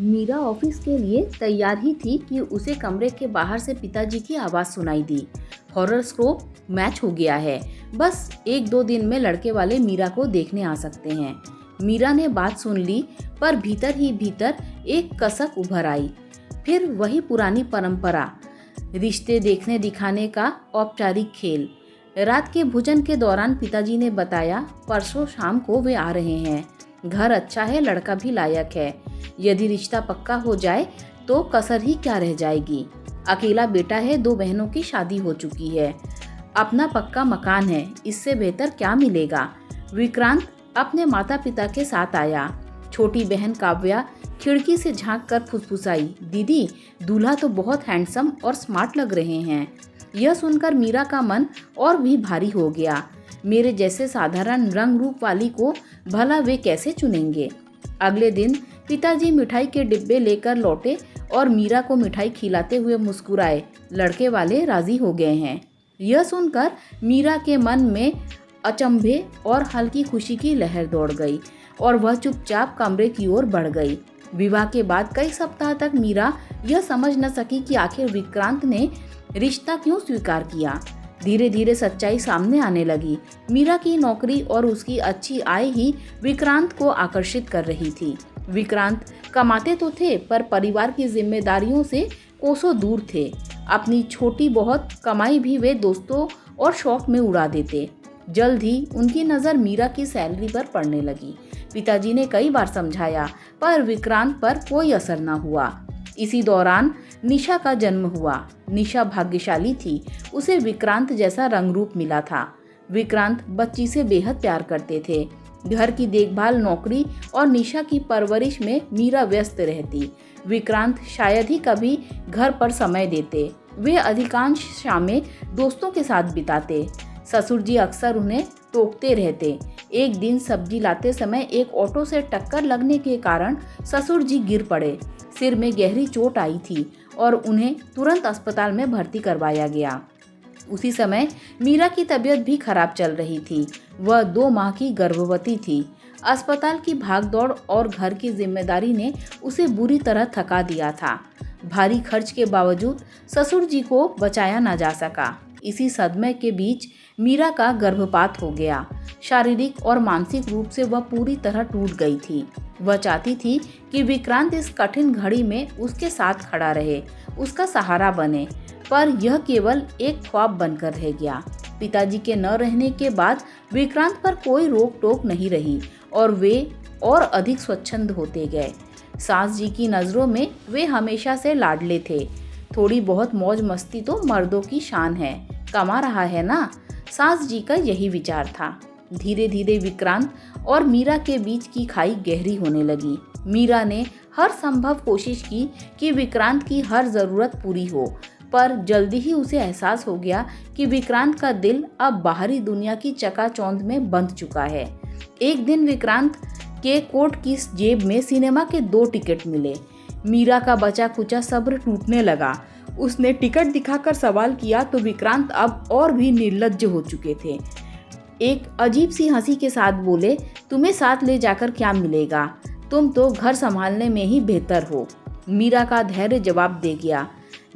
Meera office के लिए तैयार ही थी कि उसे कमरे के बाहर से पिताजी की आवाज़ सुनाई दी। हॉरोस्कोप मैच हो गया है। बस 1-2 दिन में लड़के वाले मीरा को देखने आ सकते हैं। मीरा ने बात सुन ली, पर भीतर ही भीतर एक कसक उभर आई। फिर वही पुरानी परंपरा, रिश्ते देखने दिखाने का औपचारिक खेल। रात के भोजन के दौरान पिताजी ने बताया, परसों शाम को वे आ रहे हैं। घर अच्छा है, लड़का भी लायक है। यदि रिश्ता पक्का हो जाए तो कसर ही क्या रह जाएगी। अकेला बेटा है, 2 बहनों की शादी हो चुकी है, अपना पक्का मकान है, इससे बेहतर क्या मिलेगा। विक्रांत अपने माता पिता के साथ आया। छोटी बहन काव्या खिड़की से झांक कर फुसफुसाई, दीदी, दूल्हा तो बहुत हैंडसम और स्मार्ट लग रहे हैं। यह सुनकर मीरा का मन और भी भारी हो गया। मेरे जैसे साधारण रंग रूप वाली को भला वे कैसे चुनेंगे। अगले दिन पिताजी मिठाई के डिब्बे लेकर लौटे और मीरा को मिठाई खिलाते हुए मुस्कुराए, लड़के वाले राजी हो गए हैं। यह सुनकर मीरा के मन में अचंभे और हल्की खुशी की लहर दौड़ गई और वह चुपचाप कमरे की ओर बढ़ गई। विवाह के बाद कई सप्ताह तक मीरा यह समझ न सकी कि आखिर विक्रांत ने रिश्ता क्यों स्वीकार किया। धीरे धीरे सच्चाई सामने आने लगी। मीरा की नौकरी और उसकी अच्छी आय ही विक्रांत को आकर्षित कर रही थी। विक्रांत कमाते तो थे, पर परिवार की जिम्मेदारियों से कोसों दूर थे। अपनी छोटी बहुत कमाई भी वे दोस्तों और शौक में उड़ा देते। जल्द ही उनकी नज़र मीरा की सैलरी पर पड़ने लगी। पिताजी ने कई बार समझाया, पर विक्रांत पर कोई असर न हुआ। इसी दौरान निशा का जन्म हुआ। निशा भाग्यशाली थी, उसे विक्रांत जैसा रंग रूप मिला था। विक्रांत बच्ची से बेहद प्यार करते थे। घर की देखभाल, नौकरी और निशा की परवरिश में मीरा व्यस्त रहती। विक्रांत शायद ही कभी घर पर समय देते। वे अधिकांश शामें दोस्तों के साथ बिताते। ससुर जी अक्सर उन्हें टोकते रहते। एक दिन सब्जी लाते समय एक ऑटो से टक्कर लगने के कारण ससुर जी गिर पड़े। सिर में गहरी चोट आई थी और उन्हें तुरंत अस्पताल में भर्ती करवाया गया। उसी समय मीरा की तबीयत भी खराब चल रही थी। वह 2 माह की गर्भवती थी। अस्पताल की भागदौड़ और घर की जिम्मेदारी ने उसे बुरी तरह थका दिया था। भारी खर्च के बावजूद ससुर जी को बचाया न जा सका। इसी सदमे के बीच मीरा का गर्भपात हो गया। शारीरिक और मानसिक रूप से वह पूरी तरह टूट गई थी। वह चाहती थी कि विक्रांत इस कठिन घड़ी में उसके साथ खड़ा रहे, उसका सहारा बने, पर यह केवल एक ख्वाब बनकर रह गया। पिताजी के न रहने के बाद विक्रांत पर कोई रोक टोक नहीं रही और वे और अधिक स्वच्छंद होते गए। सास जी की नज़रों में वे हमेशा से लाडले थे। थोड़ी बहुत मौज मस्ती तो मर्दों की शान है, कमा रहा है ना, सास जी का यही विचार था। धीरे धीरे विक्रांत और मीरा के बीच की खाई गहरी होने लगी। मीरा ने हर संभव कोशिश की कि विक्रांत की हर ज़रूरत पूरी हो, पर जल्दी ही उसे एहसास हो गया कि विक्रांत का दिल अब बाहरी दुनिया की चकाचौंध में बंध चुका है। एक दिन विक्रांत के कोट की जेब में सिनेमा के 2 टिकट मिले। मीरा का बचा कुचा सब्र टूटने लगा। उसने टिकट दिखाकर सवाल किया तो विक्रांत अब और भी निर्लज्ज हो चुके थे। एक अजीब सी हंसी के साथ बोले, तुम्हें साथ ले जाकर क्या मिलेगा, तुम तो घर संभालने में ही बेहतर हो। मीरा का धैर्य जवाब दे गया।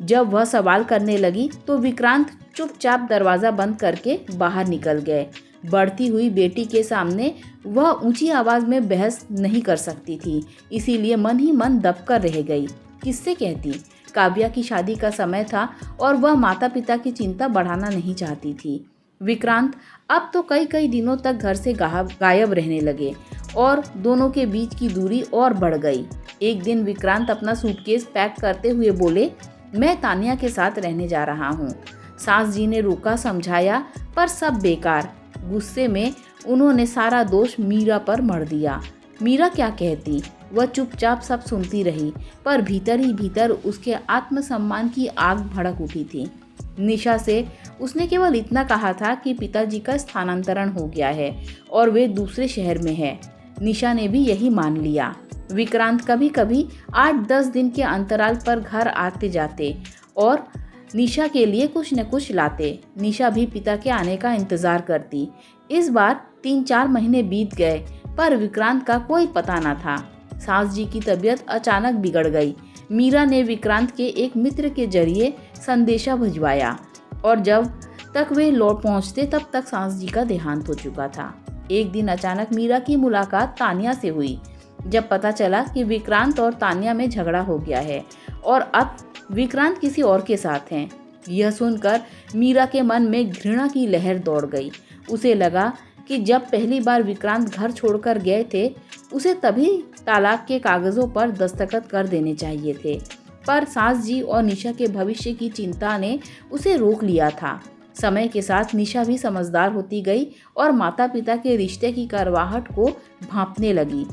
जब वह सवाल करने लगी तो विक्रांत चुपचाप दरवाज़ा बंद करके बाहर निकल गए। बढ़ती हुई बेटी के सामने वह ऊंची आवाज़ में बहस नहीं कर सकती थी, इसीलिए मन ही मन दबकर रह गई। किससे कहती। काव्या की शादी का समय था और वह माता पिता की चिंता बढ़ाना नहीं चाहती थी। विक्रांत अब तो कई कई दिनों तक घर से गायब रहने लगे और दोनों के बीच की दूरी और बढ़ गई। एक दिन विक्रांत अपना सूटकेस पैक करते हुए बोले, मैं तानिया के साथ रहने जा रहा हूँ। सास जी ने रोका, समझाया, पर सब बेकार। गुस्से में उन्होंने सारा दोष मीरा पर मढ़ दिया। मीरा क्या कहती, वह चुपचाप सब सुनती रही, पर भीतर ही भीतर उसके आत्मसम्मान की आग भड़क उठी थी। निशा से उसने केवल इतना कहा था कि पिताजी का स्थानांतरण हो गया है और वे दूसरे शहर में है। निशा ने भी यही मान लिया। विक्रांत कभी कभी 8-10 दिन के अंतराल पर घर आते जाते और निशा के लिए कुछ न कुछ लाते। निशा भी पिता के आने का इंतजार करती। इस बार 3-4 महीने बीत गए, पर विक्रांत का कोई पता न था। सास जी की तबीयत अचानक बिगड़ गई। मीरा ने विक्रांत के एक मित्र के जरिए संदेशा भिजवाया और जब तक वे लौट पहुंचते तब तक सास जी का देहांत हो चुका था। एक दिन अचानक मीरा की मुलाकात तानिया से हुई। जब पता चला कि विक्रांत और तानिया में झगड़ा हो गया है और अब विक्रांत किसी और के साथ हैं, यह सुनकर मीरा के मन में घृणा की लहर दौड़ गई। उसे लगा कि जब पहली बार विक्रांत घर छोड़कर गए थे उसे तभी तलाक के कागजों पर दस्तखत कर देने चाहिए थे, पर सास जी और निशा के भविष्य की चिंता ने उसे रोक लिया था। समय के साथ निशा भी समझदार होती गई और माता पिता के रिश्ते की करवाहट को भांपने लगी।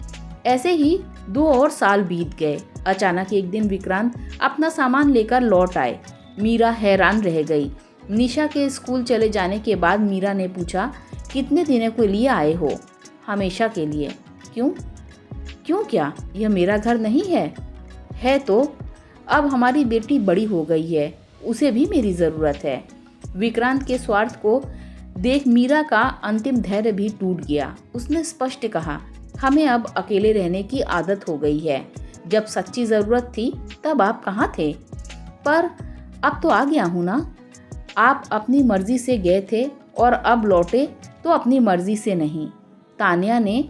ऐसे ही 2 और साल बीत गए। अचानक एक दिन विक्रांत अपना सामान लेकर लौट आए। मीरा हैरान रह गई। निशा के स्कूल चले जाने के बाद मीरा ने पूछा, कितने दिनों के लिए आए हो? हमेशा के लिए। क्यों? क्यों क्या? यह मेरा घर नहीं है? है तो अब हमारी बेटी बड़ी हो गई है, उसे भी मेरी ज़रूरत है। विक्रांत के स्वार्थ को देख मीरा का अंतिम धैर्य भी टूट गया। उसने स्पष्ट कहा, हमें अब अकेले रहने की आदत हो गई है। जब सच्ची ज़रूरत थी तब आप कहाँ थे? पर अब तो आ गया हूँ ना। आप अपनी मर्जी से गए थे और अब लौटे तो अपनी मर्जी से नहीं। तानिया ने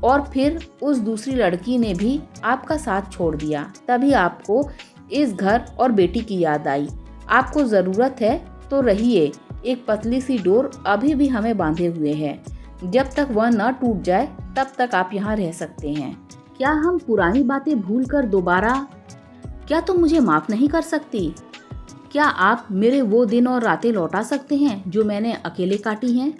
और फिर उस दूसरी लड़की ने भी आपका साथ छोड़ दिया। तभी आपको इस घर और बेटी की याद आई। आपको ज़रूरत है तो रहिए, एक पतली सी डोर अभी भी हमें बांधे हुए है। जब तक वह न टूट जाए तब तक आप यहाँ रह सकते हैं। क्या हम पुरानी बातें भूलकर दोबारा? क्या तुम मुझे माफ़ नहीं कर सकती? क्या आप मेरे वो दिन और रातें लौटा सकते हैं जो मैंने अकेले काटी हैं?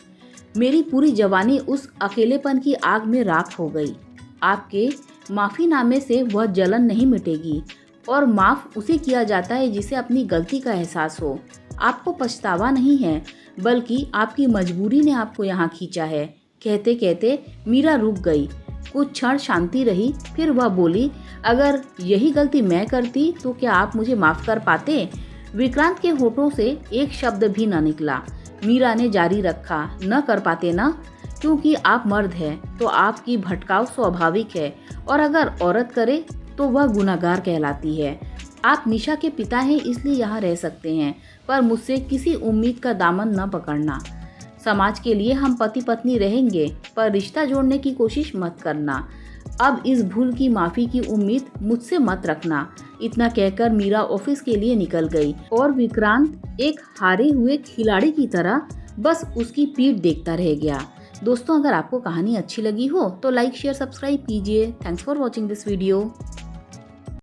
मेरी पूरी जवानी उस अकेलेपन की आग में राख हो गई। आपके माफ़ीनामे से वह जलन नहीं मिटेगी और माफ़ उसे किया जाता है जिसे अपनी गलती का एहसास हो। आपको पछतावा नहीं है, बल्कि आपकी मजबूरी ने आपको यहाँ खींचा है। कहते कहते मीरा रुक गई। कुछ क्षण शांति रही, फिर वह बोली, अगर यही गलती मैं करती तो क्या आप मुझे माफ़ कर पाते? विक्रांत के होठों से एक शब्द भी न निकला। मीरा ने जारी रखा, न कर पाते ना, क्योंकि आप मर्द हैं तो आपकी भटकाव स्वाभाविक है और अगर औरत करे तो वह गुनहगार कहलाती है। आप निशा के पिता हैं इसलिए यहाँ रह सकते हैं, पर मुझसे किसी उम्मीद का दामन न पकड़ना। समाज के लिए हम पति पत्नी रहेंगे, पर रिश्ता जोड़ने की कोशिश मत करना। अब इस भूल की माफ़ी की उम्मीद मुझसे मत रखना। इतना कहकर मीरा ऑफिस के लिए निकल गई और विक्रांत एक हारे हुए खिलाड़ी की तरह बस उसकी पीठ देखता रह गया। दोस्तों, अगर आपको कहानी अच्छी लगी हो तो लाइक शेयर सब्सक्राइब कीजिए। Thanks for watching this video.